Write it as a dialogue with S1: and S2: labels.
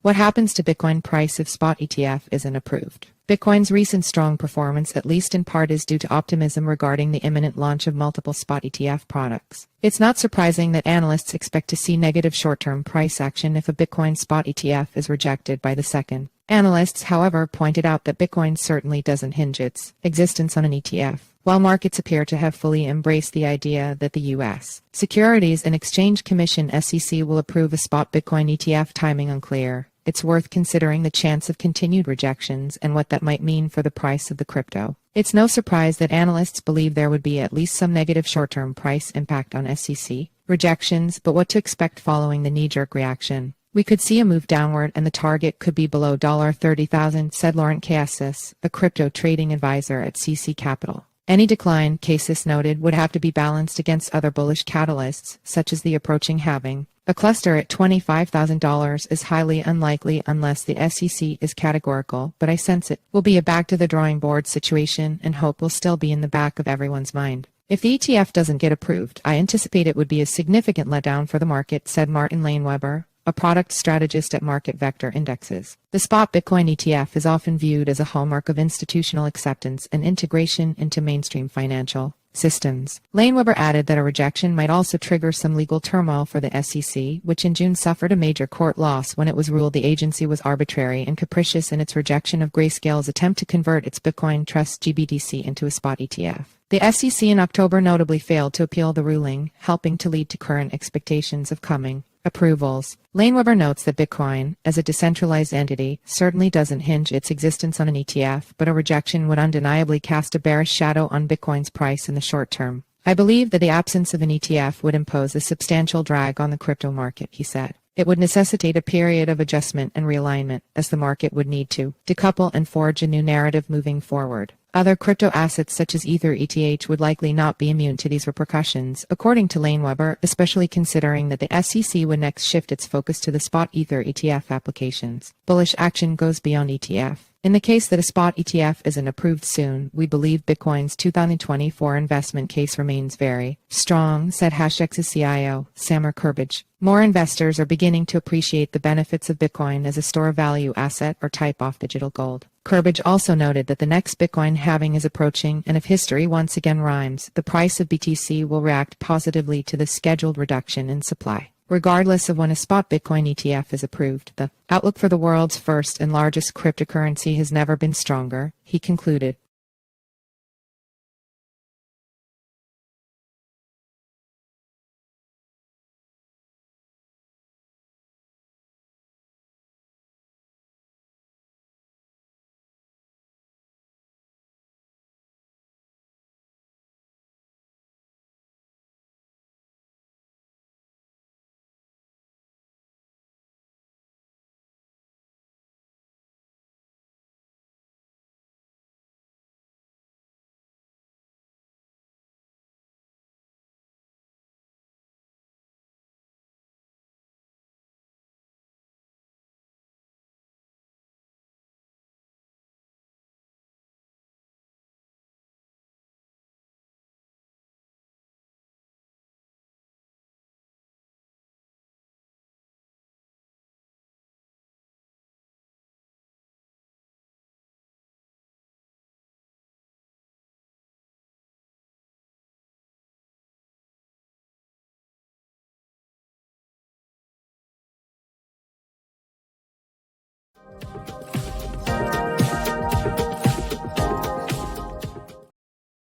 S1: What happens to Bitcoin price if spot ETF isn't approved? Bitcoin's recent strong performance, at least in part, is due to optimism regarding the imminent launch of multiple spot ETF products. It's not surprising that analysts expect to see negative short-term price action if a Bitcoin spot ETF is rejected by the second. Analysts, however, pointed out that Bitcoin certainly doesn't hinge its existence on an ETF, while markets appear to have fully embraced the idea that the U.S. Securities and Exchange Commission (SEC) will approve a spot Bitcoin ETF. Timing unclear. It's worth considering the chance of continued rejections and what that might mean for the price of the crypto. It's no surprise that analysts believe there would be at least some negative short-term price impact on SEC rejections, but what to expect following the knee-jerk reaction? We could see a move downward and the target could be below $30,000, said Laurent Kssis, a crypto trading advisor at CEC Capital. Any decline, Kssis noted, would have to be balanced against other bullish catalysts, such as the approaching halving. A cluster at $25,000 is highly unlikely unless the SEC is categorical, but I sense it will be a back-to-the-drawing-board situation and hope will still be in the back of everyone's mind. If the ETF doesn't get approved, I anticipate it would be a significant letdown for the market, said Martin Laneweber, a product strategist at Market Vector Indexes. The spot Bitcoin ETF is often viewed as a hallmark of institutional acceptance and integration into mainstream financial systems. Laneweber added that a rejection might also trigger some legal turmoil for the SEC, which in June suffered a major court loss when it was ruled the agency was arbitrary and capricious in its rejection of Grayscale's attempt to convert its Bitcoin Trust GBTC into a spot ETF. The SEC in October notably failed to appeal the ruling, helping to lead to current expectations of coming approvals. Laneweber notes that Bitcoin, as a decentralized entity, certainly doesn't hinge its existence on an ETF, but a rejection would undeniably cast a bearish shadow on Bitcoin's price in the short term. I believe that the absence of an ETF would impose a substantial drag on the crypto market, he said. It would necessitate a period of adjustment and realignment, as the market would need to decouple and forge a new narrative moving forward. Other crypto assets such as Ether ETH would likely not be immune to these repercussions, according to Laneweber, especially considering that the SEC would next shift its focus to the spot Ether ETF applications. Bullish action goes beyond ETF. In the case that a spot ETF isn't approved soon, we believe Bitcoin's 2024 investment case remains very strong, said Hashex's CIO, Samar Kurbage. More investors are beginning to appreciate the benefits of Bitcoin as a store of value asset or type-off digital gold. Kurbage also noted that the next Bitcoin halving is approaching, and if history once again rhymes, the price of BTC will react positively to the scheduled reduction in supply. Regardless of when a spot Bitcoin ETF is approved, the outlook for the world's first and largest cryptocurrency has never been stronger, he concluded.